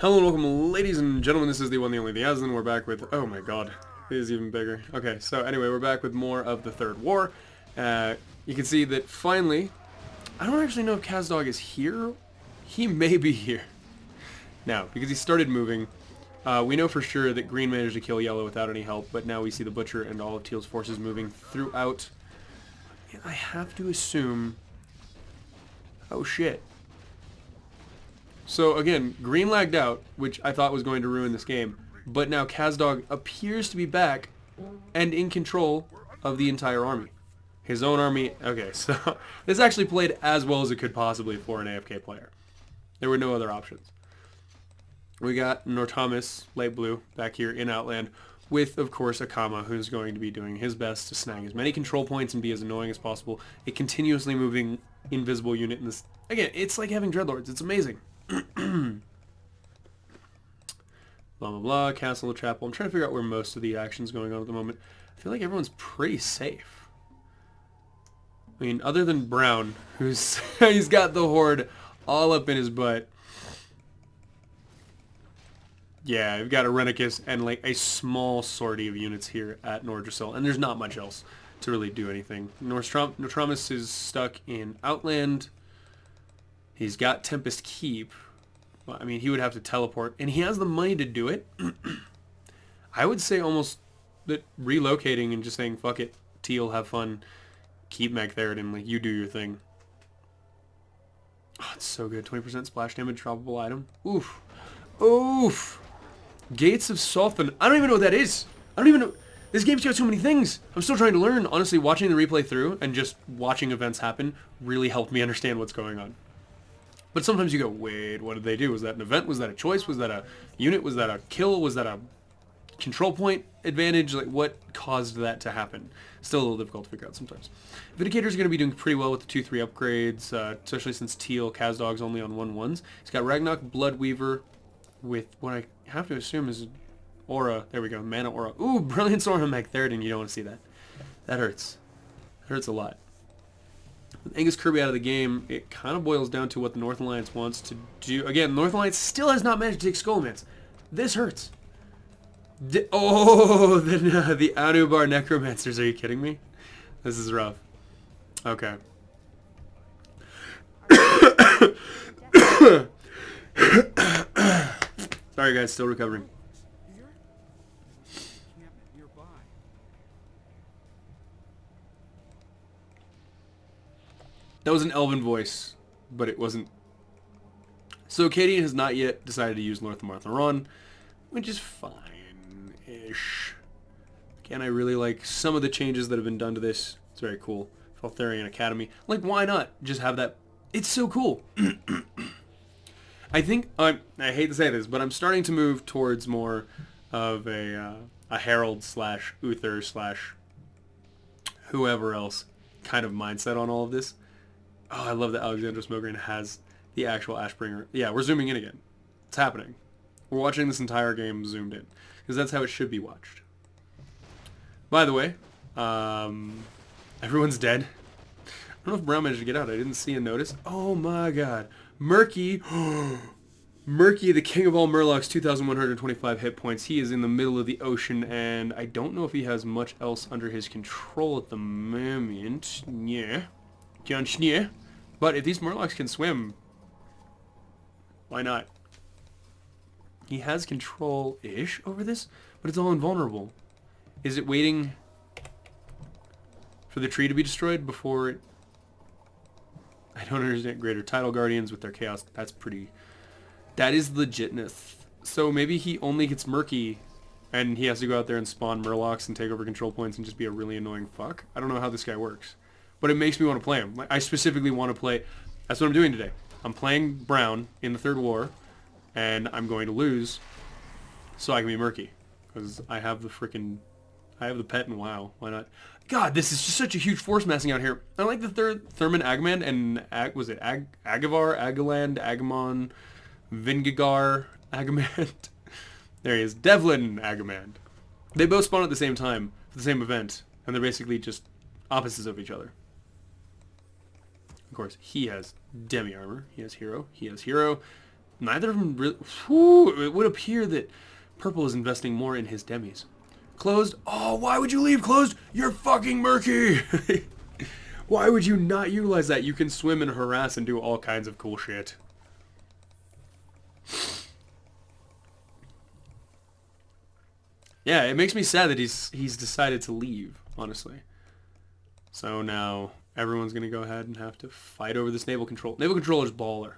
Hello and welcome, ladies and gentlemen. This is the one, the only, the Azothan. We're back with... Oh my god. It is even bigger. Okay, so anyway, we're back with more of the Third War. You can see that finally... I don't actually know if Kazdog is here. He may be here. Now, because he started moving, we know for sure that Green managed to kill Yellow without any help, but now we see the Butcher and all of Teal's forces moving throughout. I have to assume... Oh shit. So again, Green lagged out, which I thought was going to ruin this game, but now Kazdog appears to be back and in control of the entire army. His own army. Okay, so this actually played as well as it could possibly for an AFK player. There were no other options. We got Nortomis, light blue, back here in Outland, with, of course, Akama, who's going to be doing his best to snag as many control points and be as annoying as possible. A continuously moving invisible unit in this. Again, it's like having Dreadlords. It's amazing. Blah blah blah, castle, chapel. I'm trying to figure out where most of the action's going on at the moment. I feel like everyone's pretty safe. I mean, other than Brown, who's he's got the horde all up in his butt. Yeah, we've got a Renicus and like a small sortie of units here at Nordrassil, and there's not much else to really do anything. Nostramus is stuck in Outland. He's got Tempest Keep. Well, I mean, he would have to teleport, and he has the money to do it. I would say almost that relocating and just saying, fuck it, Teal, have fun, keep Magtheridin, like, you do your thing. Oh, it's so good. 20% splash damage, droppable item. Oof. Oof. Gates of Azothan. I don't even know what that is. I don't even know. This game's got so many things. I'm still trying to learn. Honestly, watching the replay through and just watching events happen really helped me understand what's going on. But sometimes you go, wait, what did they do? Was that an event? Was that a choice? Was that a unit? Was that a kill? Was that a control point advantage? Like, what caused that to happen? Still a little difficult to figure out sometimes. Vindicator's going to be doing pretty well with the 2-3 upgrades, especially since Teal, Kazdog's only on 1-1s. He's got Ragnarok, Bloodweaver with what I have to assume is Aura. There we go, Mana Aura. Ooh, Brilliance Aura Magtheridin. You don't want to see that. That hurts. That hurts a lot. With Angus Kirby out of the game, it kind of boils down to what the North Alliance wants to do. Again, North Alliance still has not managed to take Skullmans. This hurts. The Anubar Necromancers. Are you kidding me? This is rough. Okay. Sorry guys, still recovering. That was an elven voice, but it wasn't. So Cadian has not yet decided to use North Martharon, which is fine-ish. Again, I really like some of the changes that have been done to this. It's very cool. Faltharian Academy. Like, why not just have that? It's so cool. I think, I hate to say this, but I'm starting to move towards more of a Herald slash Uther slash whoever else kind of mindset on all of this. Oh, I love that Alexandra Smogren has the actual Ashbringer. Yeah, we're zooming in again. It's happening. We're watching this entire game zoomed in. Because that's how it should be watched. By the way, everyone's dead. I don't know if Brown managed to get out. I didn't see a notice. Oh my god. Murky. Murky, the king of all Murlocs, 2,125 hit points. He is in the middle of the ocean, and I don't know if he has much else under his control at the moment. Yeah. John Schneer. But if these Murlocs can swim, why not? He has control-ish over this, but it's all invulnerable. Is it waiting for the tree to be destroyed before it... I don't understand. Greater Tidal Guardians with their chaos. That's pretty... That is legitness. So maybe he only gets Murky, and he has to go out there and spawn Murlocs and take over control points and just be a really annoying fuck. I don't know how this guy works. But it makes me want to play him. I specifically want to play... That's what I'm doing today. I'm playing Brown in the Third War, and I'm going to lose so I can be Murky. Because I have the freaking... I have the pet in WoW. Why not? God, this is just such a huge force massing out here. I like the Thurman Agamand and... was it Agavar, Agaland, Agamon, Vingegar, Agamand? There he is. Devlin Agamand. They both spawn at the same time for the same event, and they're basically just opposites of each other. Of course, he has demi armor. He has hero. He has hero. Neither of them really... Whew, it would appear that purple is investing more in his demis. Closed. Oh, why would you leave closed? You're fucking murky. Why would you not utilize that? You can swim and harass and do all kinds of cool shit. Yeah, it makes me sad that he's decided to leave, honestly. So now everyone's going to go ahead and have to fight over this naval control. Naval control is baller.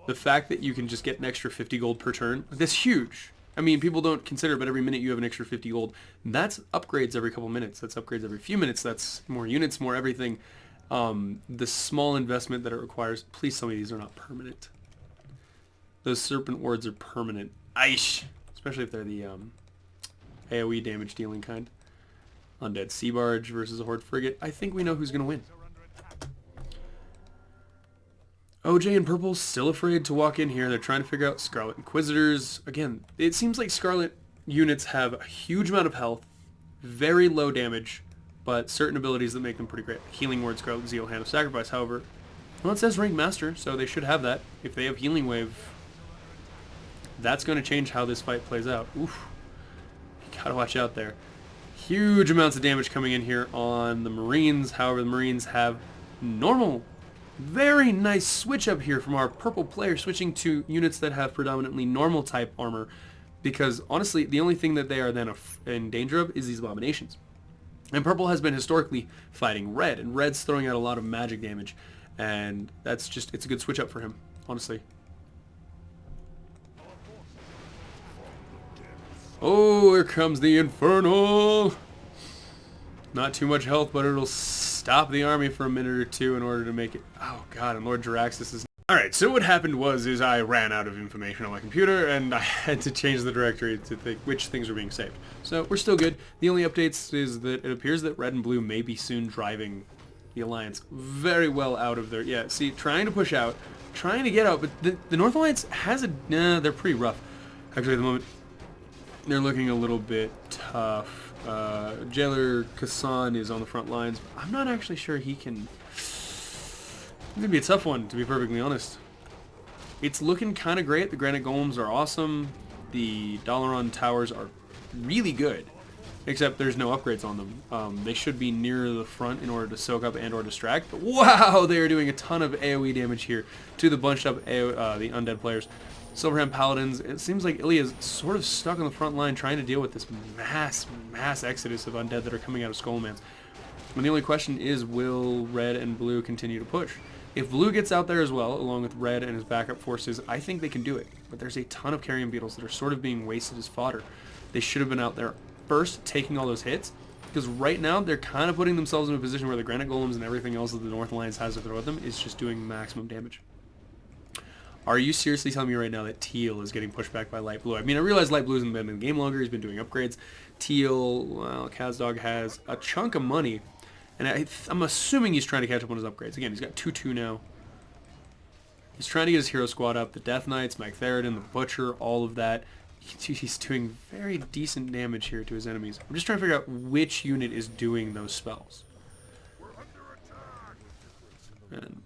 The fact that you can just get an extra 50 gold per turn, that's huge. I mean, people don't consider, but every minute you have an extra 50 gold. That's upgrades every couple minutes. That's upgrades every few minutes. That's more units, more everything. The small investment that it requires, please tell me these are not permanent. Those serpent wards are permanent. Aish! Especially if they're the AoE damage dealing kind. Undead Sea Barge versus a Horde Frigate. I think we know who's going to win. OJ and Purple still afraid to walk in here. They're trying to figure out Scarlet Inquisitors. Again, it seems like Scarlet units have a huge amount of health, very low damage, but certain abilities that make them pretty great. Healing Word, Scarlet Zeal, Hand of Sacrifice, however. Well, it says Rank Master, so they should have that. If they have Healing Wave, that's going to change how this fight plays out. Oof. You gotta watch out there. Huge amounts of damage coming in here on the Marines. However, the Marines have normal. Very nice switch up here from our purple player, switching to units that have predominantly normal type armor, because honestly the only thing that they are then in danger of is these abominations. And purple has been historically fighting red, and red's throwing out a lot of magic damage, and that's just, it's a good switch up for him, honestly. Oh, here comes the Infernal! Not too much health, but it'll stop the army for a minute or two in order to make it... Oh god, and Lord Jaraxxus is... Alright, so what happened was I ran out of information on my computer, and I had to change the directory to think which things were being saved. So we're still good. The only updates is that it appears that red and blue may be soon driving the Alliance very well out of their... Yeah, see, trying to push out, trying to get out, but the North Alliance has a... Nah, they're pretty rough. Actually, at the moment, they're looking a little bit tough. Jailer Kassan is on the front lines. I'm not actually sure he can... It's going to be a tough one, to be perfectly honest. It's looking kind of great. The Granite Golems are awesome. The Dalaran Towers are really good, except there's no upgrades on them. They should be near the front in order to soak up and or distract. But wow, they are doing a ton of AoE damage here to the bunched up the undead players. Silverhand Paladins, it seems like Ilya is sort of stuck on the front line trying to deal with this mass exodus of undead that are coming out of Skullman's. And the only question is, will red and blue continue to push? If blue gets out there as well, along with red and his backup forces, I think they can do it. But there's a ton of carrion beetles that are sort of being wasted as fodder. They should have been out there first, taking all those hits, because right now they're kind of putting themselves in a position where the Granite Golems and everything else that the North Alliance has to throw at them is just doing maximum damage. Are you seriously telling me right now that Teal is getting pushed back by Light Blue? I mean, I realize Light Blue hasn't been in the game longer. He's been doing upgrades. Teal, well, Kazdog has a chunk of money, and I'm assuming he's trying to catch up on his upgrades. Again, he's got 2-2 now. He's trying to get his hero squad up. The Death Knights, Magtheridon, the Butcher, all of that. He's doing very decent damage here to his enemies. I'm just trying to figure out which unit is doing those spells. And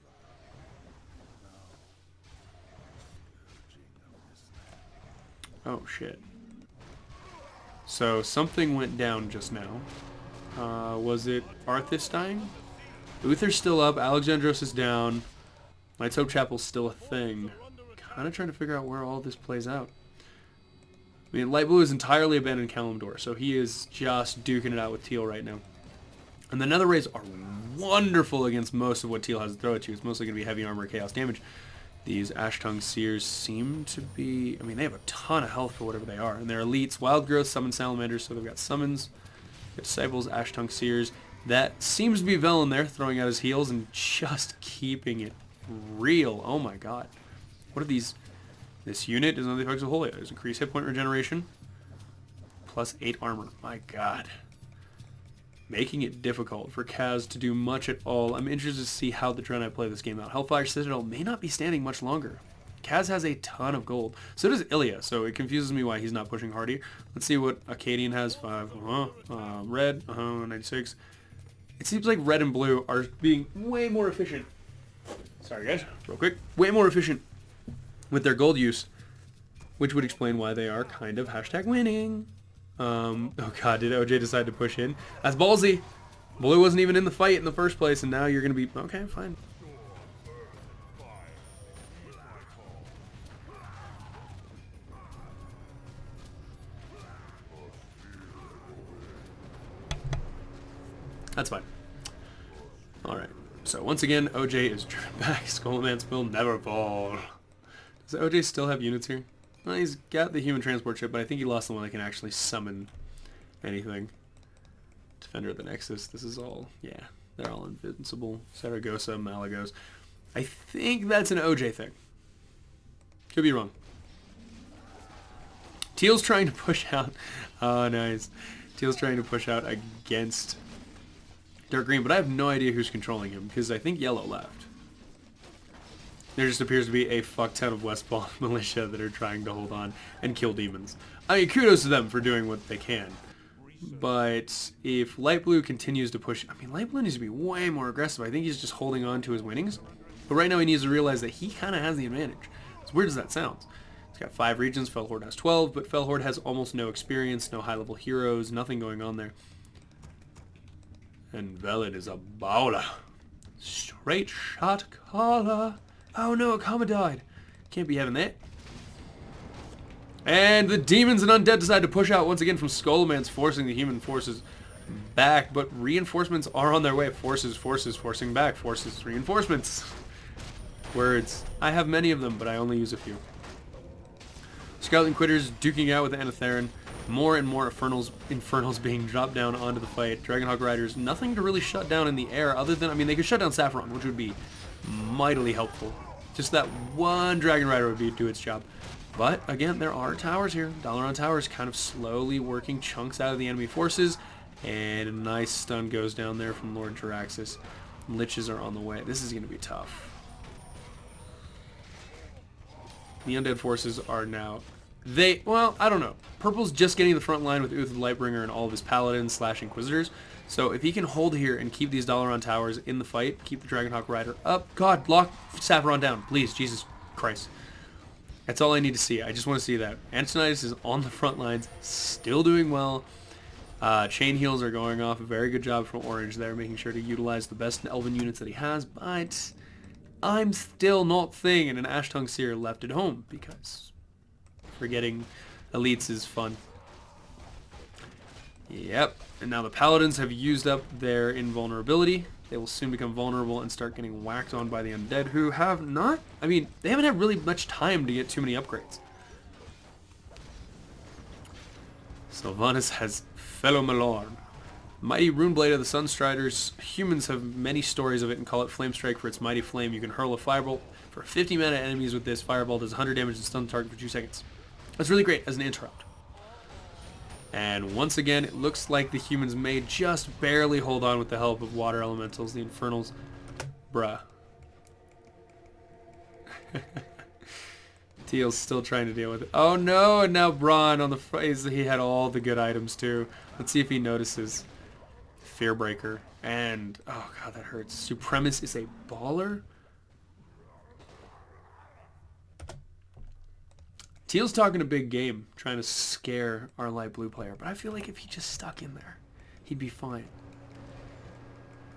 oh shit. So something went down just now. Was it Arthas dying? Uther's still up, Alexandros is down. Knight's Hope Chapel's still a thing. Kind of trying to figure out where all this plays out. I mean, Light Blue has entirely abandoned Kalimdor, so he is just duking it out with Teal right now. And the Nether Rays are wonderful against most of what Teal has to throw at you. It's mostly going to be heavy armor, chaos damage. These Ash-Tongue Seers seem to be... I mean, they have a ton of health for whatever they are. And they're elites. Wild Growth, Summon Salamanders, so they've got Summons, Disciples, Ash-Tongue Seers. That seems to be Velen there, throwing out his heals and just keeping it real. Oh my god. What are these? This unit is under the effects of Holy. There's increased hit point regeneration. Plus 8 armor. My god. Making it difficult for Kaz to do much at all. I'm interested to see how the Draenei play this game out. Hellfire Citadel may not be standing much longer. Kaz has a ton of gold. So does Ilya, so it confuses me why he's not pushing harder. Let's see what Acadian has. 5. Red. 96. It seems like red and blue are being way more efficient. Sorry guys, real quick. Way more efficient with their gold use, which would explain why they are kind of hashtag winning. Oh god, did OJ decide to push in? That's ballsy. Blue wasn't even in the fight in the first place, and now you're going to be... Okay, fine. That's fine. Alright. So once again, OJ is driven back. Skullman's will never fall. Does OJ still have units here? Well, he's got the human transport ship, but I think he lost the one that can actually summon anything. Defender of the Nexus. This is all... Yeah, they're all invincible. Saragossa, Malagos. I think that's an OJ thing. Could be wrong. Teal's trying to push out... Oh, nice. Teal's trying to push out against Dark Green, but I have no idea who's controlling him, because I think Yellow left. There just appears to be a fuck ton of Westball militia that are trying to hold on and kill demons. I mean, kudos to them for doing what they can. But if Light Blue continues to push... I mean, Light Blue needs to be way more aggressive. I think he's just holding on to his winnings. But right now he needs to realize that he kind of has the advantage. As weird as that sounds. He's got 5 regions, Felhorde has 12, but Felhorde has almost no experience, no high-level heroes, nothing going on there. And Velid is a bowler. Straight shot caller. Oh no, a comma died. Can't be having that. And the demons and undead decide to push out once again from Skullman's, forcing the human forces back. But reinforcements are on their way. Forces, forcing back. Forces, reinforcements. Words. I have many of them, but I only use a few. Scarlet Inquisitors duking out with the Anatherin. More and more infernals being dropped down onto the fight. Dragonhawk Riders, nothing to really shut down in the air other than, I mean, they could shut down Saffron, which would be mightily helpful. Just that one Dragon Rider would do its job. But, again, there are towers here. Dalaran Towers kind of slowly working chunks out of the enemy forces. And a nice stun goes down there from Lord Jaraxxus. Liches are on the way. This is going to be tough. The undead forces are now... Well, I don't know. Purple's just getting the front line with Uther the Lightbringer and all of his paladins / inquisitors. So if he can hold here and keep these Dalaran towers in the fight, keep the Dragonhawk Rider up. God, lock Saffron down, please. Jesus Christ. That's all I need to see. I just want to see that. Antonitis is on the front lines, still doing well. Chain heals are going off. A very good job from Orange there, making sure to utilize the best Elven units that he has. But I'm still not seeing an Ashtongue Seer left at home because... Forgetting elites is fun. Yep. And now the paladins have used up their invulnerability. They will soon become vulnerable and start getting whacked on by the undead, who have not... I mean, they haven't had really much time to get too many upgrades. Sylvanas has Fellow Malorn. Mighty Runeblade of the Sunstriders. Humans have many stories of it and call it Flame Strike for its mighty flame. You can hurl a fireball for 50 mana enemies with this. Fireball does 100 damage and stun the target for 2 seconds. That's really great as an interrupt. And once again, it looks like the humans may just barely hold on with the help of water elementals, the infernals. Bruh. Teal's still trying to deal with it. Oh no, and now Braun on the front. He had all the good items too. Let's see if he notices. Fearbreaker. And, oh god, that hurts. Supremus is a baller? Teal's talking a big game, trying to scare our light blue player, but I feel like if he just stuck in there, he'd be fine.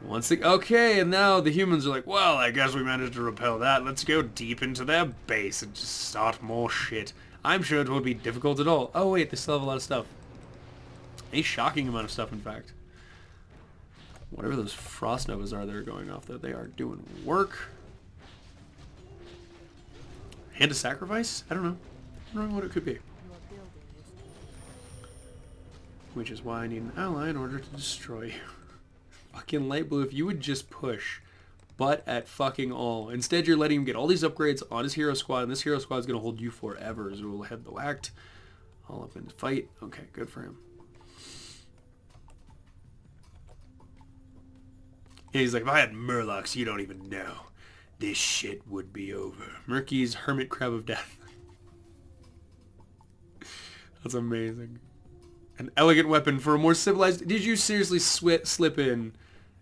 Okay, and now the humans are like, well, I guess we managed to repel that. Let's go deep into their base and just start more shit. I'm sure it won't be difficult at all. Oh wait, they still have a lot of stuff. A shocking amount of stuff, in fact. Whatever those frost novas are that are going off there, they are doing work. Hand of sacrifice? I don't know. I don't know what it could be. Which is why I need an ally in order to destroy you. Fucking light blue, if you would just push butt at fucking all. Instead, you're letting him get all these upgrades on his hero squad, and this hero squad is going to hold you forever, as we'll head the whacked. All up in the fight. Okay, good for him. Yeah, he's like, if I had Murlocs, you don't even know. This shit would be over. Murky's Hermit Crab of Death. That's amazing. An elegant weapon for a more civilized... Did you seriously slip in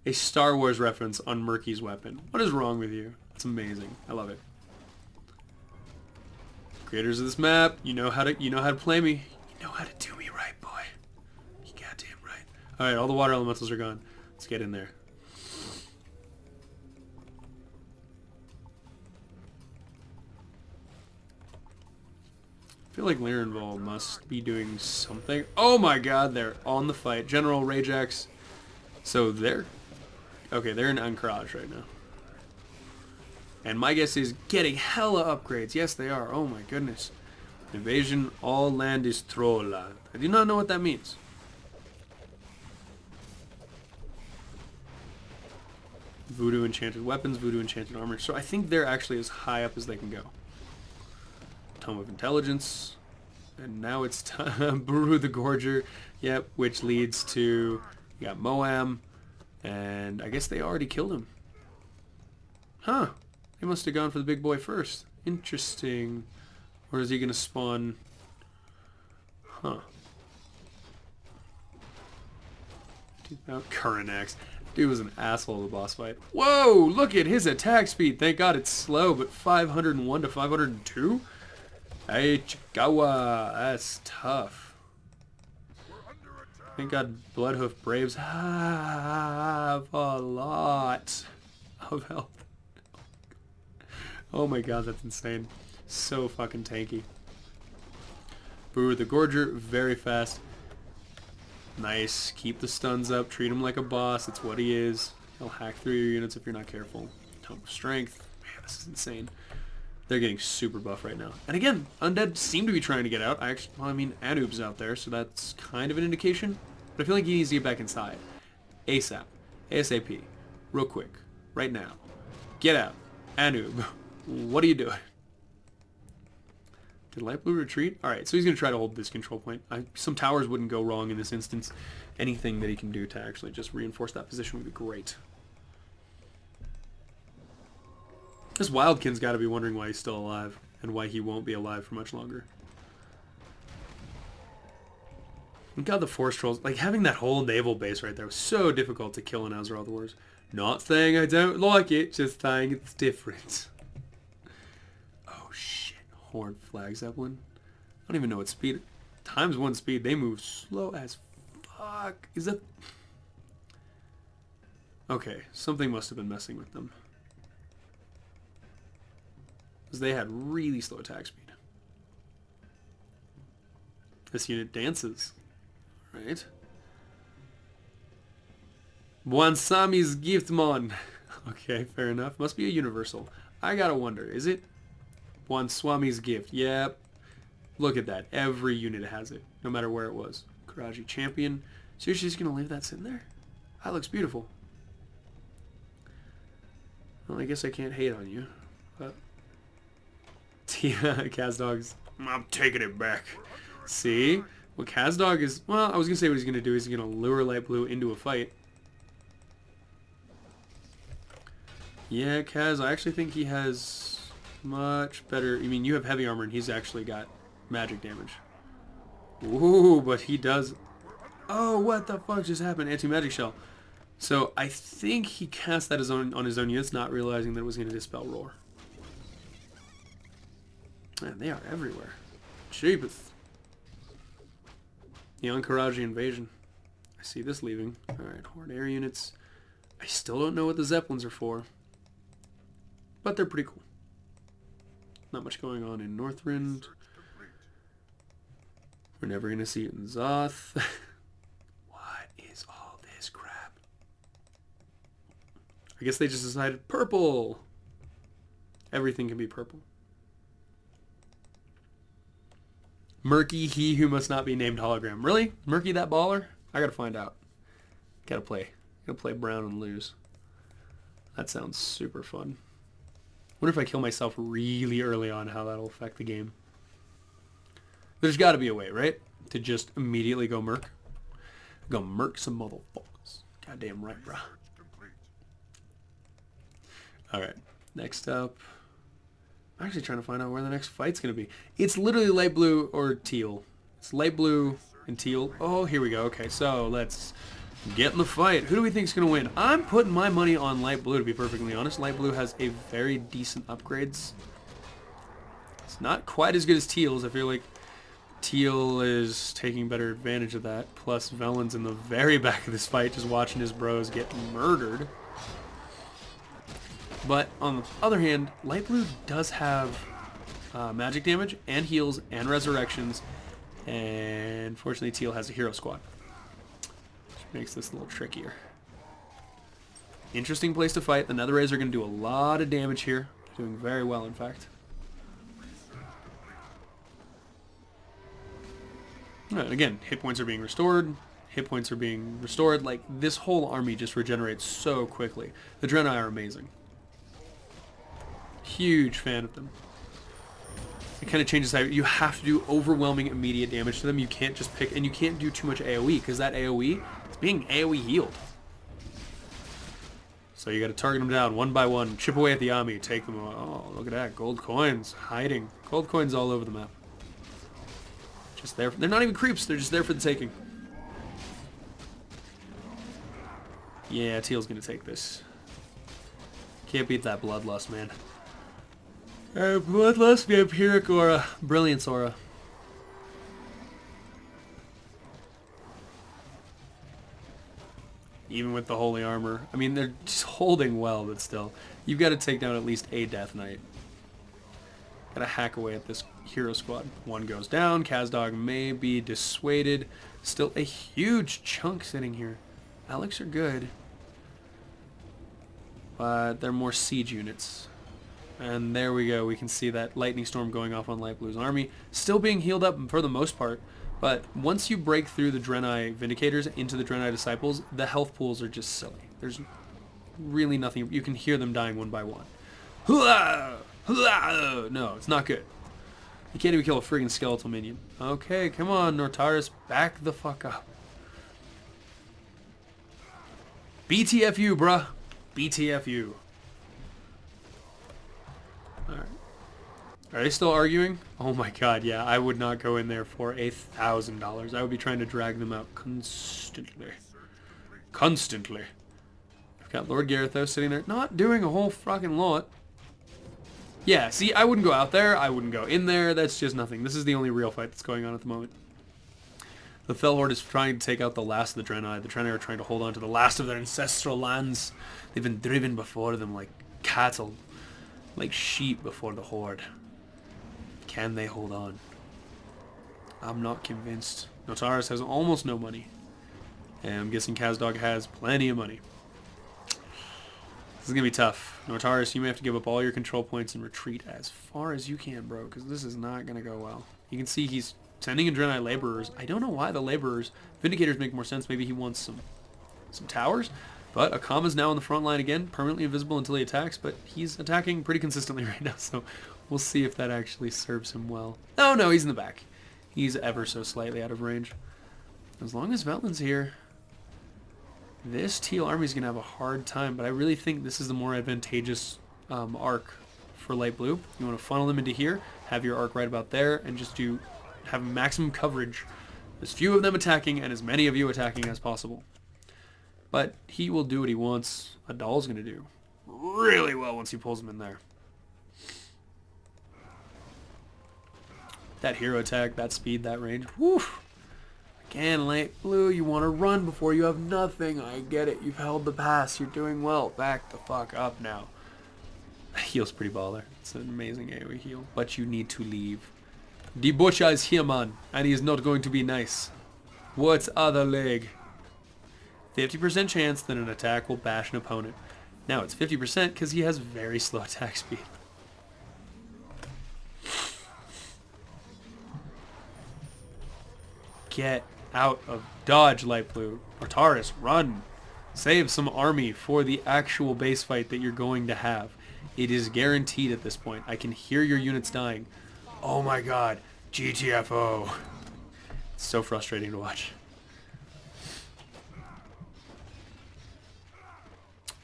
a Star Wars reference on Murky's weapon? What is wrong with you? That's amazing. I love it. Creators of this map, you know how to play me. You know how to do me right, boy. You goddamn right. Alright, all the water elementals are gone. Let's get in there. I feel like Lyrenval must be doing something. Oh my god, they're on the fight. General Rajax. So they're... Okay, they're in Anchorage right now. And my guess is getting hella upgrades. Yes, they are. Oh my goodness. Invasion, all land is Trollin. I do not know what that means. Voodoo enchanted weapons, voodoo enchanted armor. So I think they're actually as high up as they can go. Tome of Intelligence. And now it's time. Buru the Gorger. Yep, which leads to... You got Moam. And I guess they already killed him. Huh. They must have gone for the big boy first. Interesting. Or is he going to spawn... Huh. Curranax. Dude was an asshole in the boss fight. Whoa! Look at his attack speed. Thank God it's slow, but 501 to 502? Hey, Chikawa. That's tough. Thank God Bloodhoof Braves have a lot of health. Oh my god, that's insane. So fucking tanky. Buru the Gorger, very fast. Nice. Keep the stuns up. Treat him like a boss. It's what he is. He'll hack through your units if you're not careful. Tome of Strength. Man, this is insane. They're getting super buff right now. And again, undead seem to be trying to get out. Well, I mean, Anub's out there, so that's kind of an indication. But I feel like he needs to get back inside. ASAP. ASAP. Real quick. Right now. Get out. Anub. What are you doing? Did Light Blue retreat? Alright, so he's going to try to hold this control point. Some towers wouldn't go wrong in this instance. Anything that he can do to actually just reinforce that position would be great. This Wildkin's got to be wondering why he's still alive. And why he won't be alive for much longer. And God, the Force Trolls. Like, having that whole naval base right there was so difficult to kill in Azeroth Wars. Not saying I don't like it, just saying it's different. Oh shit. Horde Flag Zeppelin. I don't even know what speed. ×1 speed. They move slow as fuck. Is that... Okay, something must have been messing with them. Because they had really slow attack speed. This unit dances. Right? Sami's gift mon. Okay, fair enough. Must be a universal. I gotta wonder, is it? Swami's gift. Yep. Look at that. Every unit has it, no matter where it was. Karaji champion. Seriously, just gonna leave that sitting there? That looks beautiful. Well, I guess I can't hate on you. But Kazdog's. I'm taking it back. See? What Kazdog is... Well, I was gonna say what he's gonna do is he's gonna lure Light Blue into a fight. Yeah, Kaz, I actually think he has much better... I mean, you have heavy armor and he's actually got magic damage. Ooh, but he does... Oh, what the fuck just happened? Anti-magic shell. So I think he cast that on his own units, not realizing that it was going to dispel Roar. Man, they are everywhere. Jeepeth. The Ankaraji invasion. I see this leaving. Alright, Horde air units. I still don't know what the Zeppelins are for. But they're pretty cool. Not much going on in Northrend. We're never going to see it in Zoth. What is all this crap? I guess they just decided purple. Everything can be purple. Murky, he who must not be named hologram. Really? Murky that baller? I gotta find out. Gotta play brown and lose. That sounds super fun. Wonder if I kill myself really early on, how that'll affect the game. There's gotta be a way, right? To just immediately go murk. Go murk some motherfuckers. Goddamn right, bro. Alright, next up. I'm actually trying to find out where the next fight's going to be. It's literally light blue or teal. It's light blue and teal. Oh, here we go. Okay, so let's get in the fight. Who do we think is going to win? I'm putting my money on light blue, to be perfectly honest. Light blue has a very decent upgrades. It's not quite as good as Teal's. I feel like Teal is taking better advantage of that. Plus, Velen's in the very back of this fight, just watching his bros get murdered. But on the other hand, Light Blue does have magic damage and heals and resurrections. And fortunately, Teal has a hero squad, which makes this a little trickier. Interesting place to fight. The Nether Rays are going to do a lot of damage here. Doing very well, in fact. And again, hit points are being restored. Hit points are being restored. Like, this whole army just regenerates so quickly. The Draenei are amazing. Huge fan of them. It kind of changes how you have to do overwhelming immediate damage to them. You can't just pick, and you can't do too much AoE, because that AoE is being AoE healed. So you got to target them down one by one, chip away at the army, take them. Oh, look at that, gold coins hiding. Gold coins all over the map. Just there. They're not even creeps. They're just there for the taking. Yeah, Teal's gonna take this. Can't beat that bloodlust, man. Bloodlust, vampiric aura, brilliance aura. Even with the holy armor, I mean, they're just holding well, but still, you've got to take down at least a Death Knight. Gotta hack away at this hero squad. One goes down. Kazdog may be dissuaded. Still a huge chunk sitting here. Alex are good, but they're more siege units. And there we go. We can see that lightning storm going off on Light Blue's army. Still being healed up for the most part. But once you break through the Draenei Vindicators into the Draenei Disciples, the health pools are just silly. There's really nothing. You can hear them dying one by one. No, it's not good. You can't even kill a friggin' skeletal minion. Okay, come on, Nortaris, back the fuck up. BTFU, bruh. BTFU. Alright. Are they still arguing? Oh my god, yeah, I would not go in there for $1,000. I would be trying to drag them out constantly. Constantly. I've got Lord Garithos sitting there, not doing a whole fucking lot. Yeah, see, I wouldn't go out there. I wouldn't go in there. That's just nothing. This is the only real fight that's going on at the moment. The Fel Horde is trying to take out the last of the Draenei. The Draenei are trying to hold on to the last of their ancestral lands. They've been driven before them like cattle, like sheep before the Horde. Can they hold on? I'm not convinced. Notaris has almost no money. And I'm guessing Kazdog has plenty of money. This is going to be tough. Notaris, you may have to give up all your control points and retreat as far as you can, bro, because this is not going to go well. You can see he's sending in Draenei Laborers. I don't know why the Laborers. Vindicators make more sense. Maybe he wants some towers. But Akama's now on the front line again, permanently invisible until he attacks, but he's attacking pretty consistently right now, so we'll see if that actually serves him well. Oh, no, he's in the back. He's ever so slightly out of range. As long as Velen's here, this Teal army is going to have a hard time, but I really think this is the more advantageous arc for Light Blue. You want to funnel them into here, have your arc right about there, and just have maximum coverage. As few of them attacking and as many of you attacking as possible. But he will do what he wants. Adal's going to do really well once he pulls them in there. That hero attack, that speed, that range. Woo! Again, Light Blue, you want to run before you have nothing. I get it. You've held the pass. You're doing well. Back the fuck up now. That heal's pretty baller. It's an amazing AoE heal. But you need to leave. The butcher is here, man. And he is not going to be nice. What's other leg? 50% chance that an attack will bash an opponent. Now it's 50% because he has very slow attack speed. Get out of dodge, Light Blue. Nortaris, run. Save some army for the actual base fight that you're going to have. It is guaranteed at this point. I can hear your units dying. Oh my god. GTFO. It's so frustrating to watch.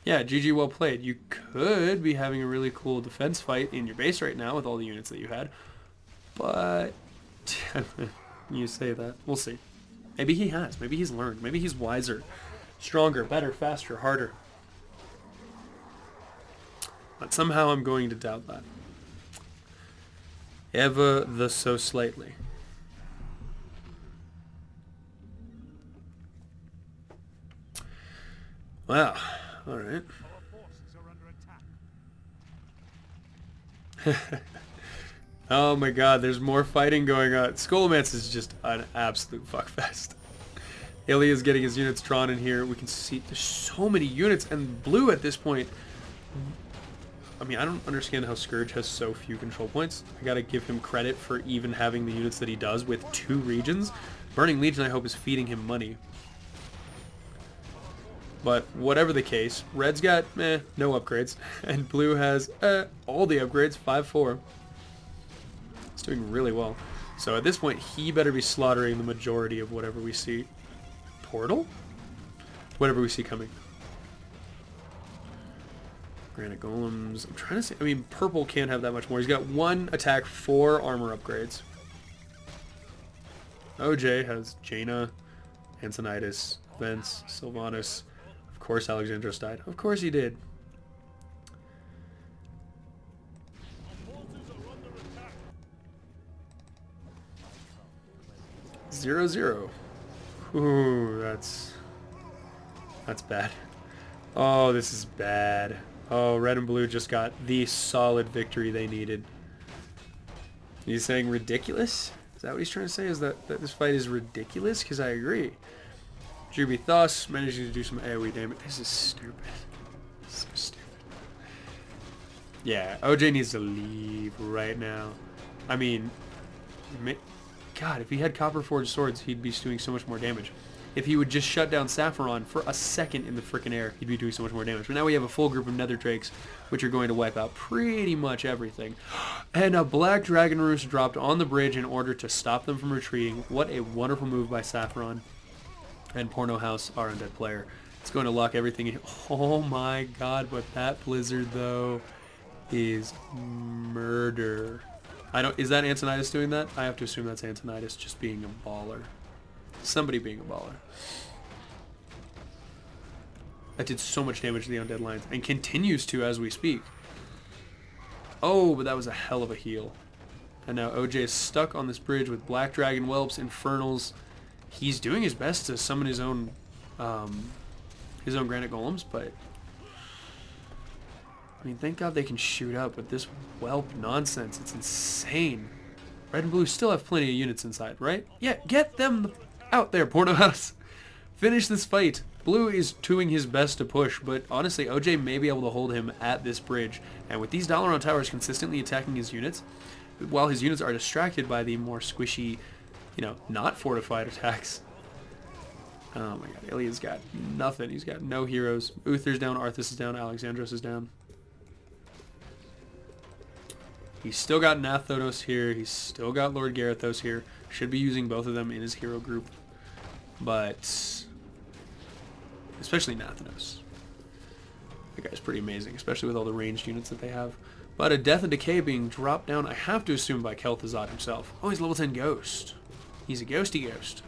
Yeah, GG, well played. You could be having a really cool defense fight in your base right now with all the units that you had. But you say that. We'll see. Maybe he has. Maybe he's learned. Maybe he's wiser, stronger, better, faster, harder. But somehow I'm going to doubt that. Ever the so slightly. Wow. All right. Oh my god, there's more fighting going on. Scholomance is just an absolute fuckfest. Ilya's getting his units drawn in here. We can see there's so many units, and blue at this point. I mean, I don't understand how Scourge has so few control points. I gotta give him credit for even having the units that he does with 2 regions. Burning Legion, I hope, is feeding him money. But whatever the case, red's got no upgrades, and blue has all the upgrades, 5-4. It's doing really well. So at this point, he better be slaughtering the majority of whatever we see. Portal? Whatever we see coming. Granite Golems. I'm trying to say, I mean, purple can't have that much more. He's got 1 attack, 4 armor upgrades. OJ has Jaina, Antonitis, Vence, Sylvanas. Of course Alexandros died. Of course he did. Zero, 0. Ooh, that's bad. Oh, this is bad. Oh, red and blue just got the solid victory they needed. He's saying ridiculous? Is that what he's trying to say? Is that this fight is ridiculous? Because I agree. Juby Thos managing to do some AoE damage. This is stupid. So stupid. Yeah, OJ needs to leave right now. I mean, God, if he had Copper Forged Swords, he'd be doing so much more damage. If he would just shut down Sapphiron for a second in the frickin' air, he'd be doing so much more damage. But now we have a full group of Nether Drakes, which are going to wipe out pretty much everything. And a Black Dragon Roost dropped on the bridge in order to stop them from retreating. What a wonderful move by Sapphiron. And Porno House, our undead player. It's going to lock everything in. Oh my god, but that Blizzard, though, is murder. Is that Antonitis doing that? I have to assume that's Antonitis just being a baller. Somebody being a baller. That did so much damage to the undead lines, and continues to as we speak. Oh, but that was a hell of a heal. And now OJ is stuck on this bridge with Black Dragon Whelps, Infernals. He's doing his best to summon his own Granite Golems, but I mean, thank God they can shoot up, but this whelp nonsense, it's insane. Red and blue still have plenty of units inside, right? Yeah, get them out there, Porno House. Finish this fight. Blue is doing his best to push, but honestly, OJ may be able to hold him at this bridge. And with these Dalaran towers consistently attacking his units, while his units are distracted by the more squishy, not fortified attacks. Oh my god, Ilya's got nothing. He's got no heroes. Uther's down, Arthas is down, Alexandros is down. He's still got Nathonos here. He's still got Lord Garithos here. Should be using both of them in his hero group. But especially Nathonos. That guy's pretty amazing, especially with all the ranged units that they have. But a Death and Decay being dropped down, I have to assume, by Kel'Thuzad himself. Oh, he's level 10 Ghost. He's a ghosty ghost.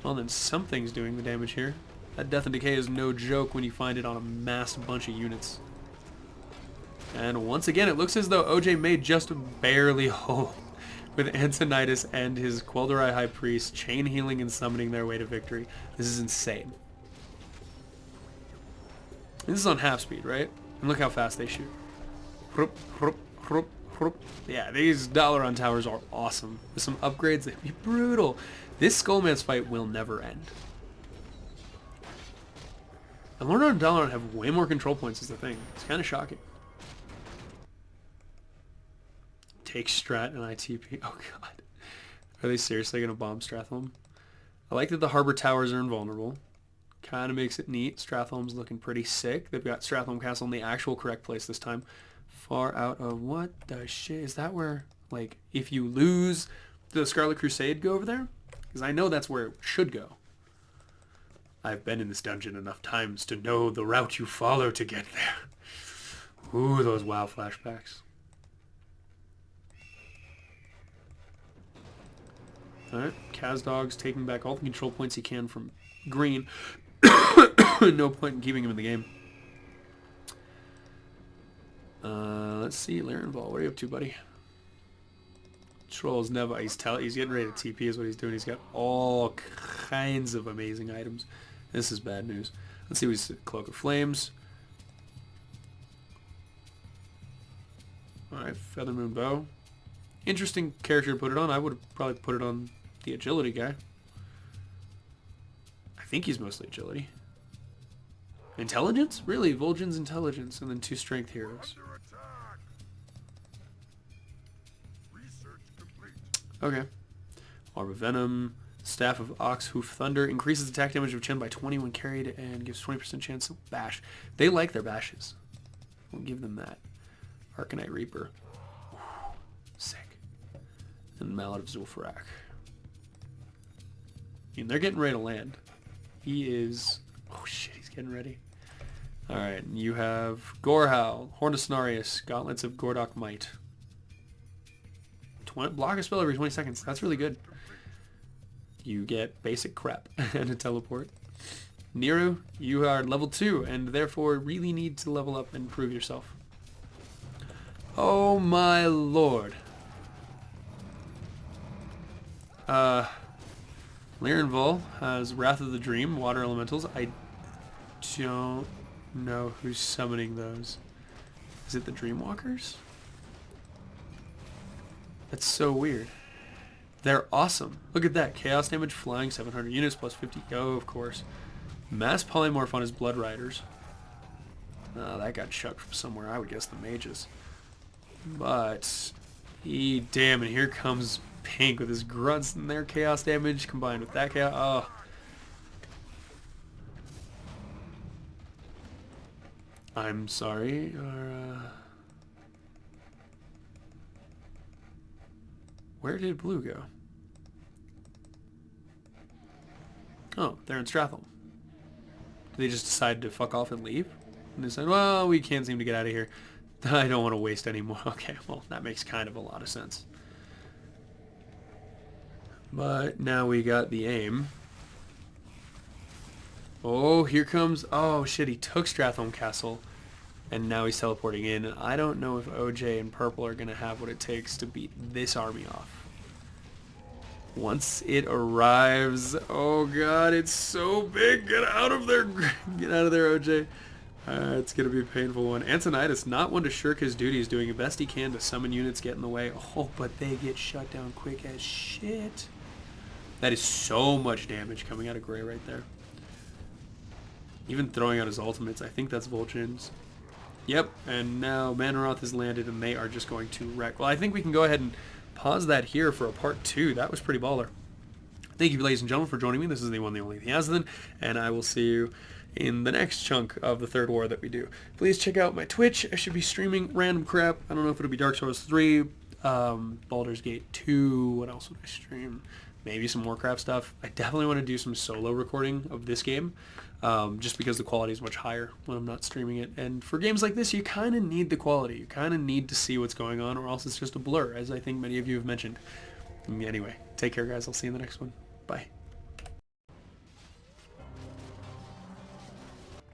Well, then something's doing the damage here. That Death and Decay is no joke when you find it on a massive bunch of units. And once again, it looks as though OJ may just barely hold, with Antonitis and his Quel'Dorei High Priest chain healing and summoning their way to victory. This is insane. This is on half speed, right? And look how fast they shoot. Yeah, these Dalaran towers are awesome. With some upgrades, they'd be brutal. This Skullman's fight will never end. And Lordaeron and Dalaran have way more control points is the thing. It's kind of shocking. Take Strat and ITP. Oh god. Are they seriously going to bomb Stratholme? I like that the Harbor Towers are invulnerable. Kind of makes it neat. Stratholme's looking pretty sick. They've got Stratholme Castle in the actual correct place this time. Far out of what the shit? Is that where, like, if you lose the Scarlet Crusade, go over there? Because I know that's where it should go. I've been in this dungeon enough times to know the route you follow to get there. Ooh, those WoW flashbacks. Alright, Kazdog's taking back all the control points he can from green. No point in keeping him in the game. Let's see, Larenval, what are you up to, buddy? Troll's never. He's getting ready to TP is what he's doing. He's got all kinds of amazing items. This is bad news. Let's see. We see Cloak of Flames. All right, Feather Moon Bow. Interesting character to put it on. I would have probably put it on the agility guy. I think he's mostly agility. Intelligence? Really? Vol'jin's intelligence, and then 2 strength heroes. Okay. Orb of Venom. Staff of Ox Hoof Thunder. Increases attack damage of Chen by 20 when carried and gives 20% chance of bash. They like their bashes. We'll give them that. Arcanite Reaper. Ooh, sick. And Mallet of Zul'Farrak. I mean, they're getting ready to land. He is... Oh shit, he's getting ready. Alright, you have Gorehowl, Horn of Cenarius, Gauntlets of Gordok Might. Block a spell every 20 seconds. That's really good. You get basic crap and a teleport. Nero, you are level 2 and therefore really need to level up and prove yourself. Oh my lord. Lirenvol has Wrath of the Dream, Water Elementals. I don't know who's summoning those. Is it the Dreamwalkers? That's so weird. They're awesome. Look at that. Chaos damage, flying, 700 units, plus 50. Oh, of course. Mass polymorph on his Blood Riders. That got chucked from somewhere. I would guess the mages. But, damn, and here comes Pink with his grunts and their chaos damage combined with that chaos. Oh. I'm sorry. Where did blue go? Oh, they're in Stratholme. Did they just decide to fuck off and leave? And they said, well, we can't seem to get out of here. I don't want to waste any more. Okay, well, that makes kind of a lot of sense. But now we got the aim. Oh, here comes... Oh, shit, he took Stratholme Castle. And now he's teleporting in. And I don't know if OJ and Purple are going to have what it takes to beat this army off. Once it arrives... Oh, God, it's so big. Get out of there. Get out of there, OJ. It's going to be a painful one. Antonidas, not one to shirk his duties, doing the best he can to summon units, get in the way. Oh, but they get shut down quick as shit. That is so much damage coming out of Gray right there. Even throwing out his ultimates, I think that's Vol'jin's. Yep, and now Manaroth has landed and they are just going to wreck. Well, I think we can go ahead and pause that here for a part 2. That was pretty baller. Thank you, ladies and gentlemen, for joining me. This is the one, the only, the Azothan, and I will see you in the next chunk of the third war that we do. Please check out my Twitch. I should be streaming random crap. I don't know if it'll be Dark Souls 3, Baldur's Gate 2. What else would I stream? Maybe some Warcraft stuff. I definitely want to do some solo recording of this game, just because the quality is much higher when I'm not streaming it. And for games like this, you kind of need the quality. You kind of need to see what's going on, or else it's just a blur, as I think many of you have mentioned. Anyway, take care, guys. I'll see you in the next one. Bye.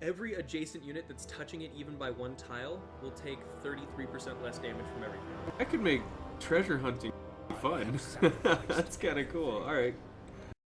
Every adjacent unit that's touching it even by 1 tile will take 33% less damage from everything. I could make treasure hunting fun. That's kind of cool. All right.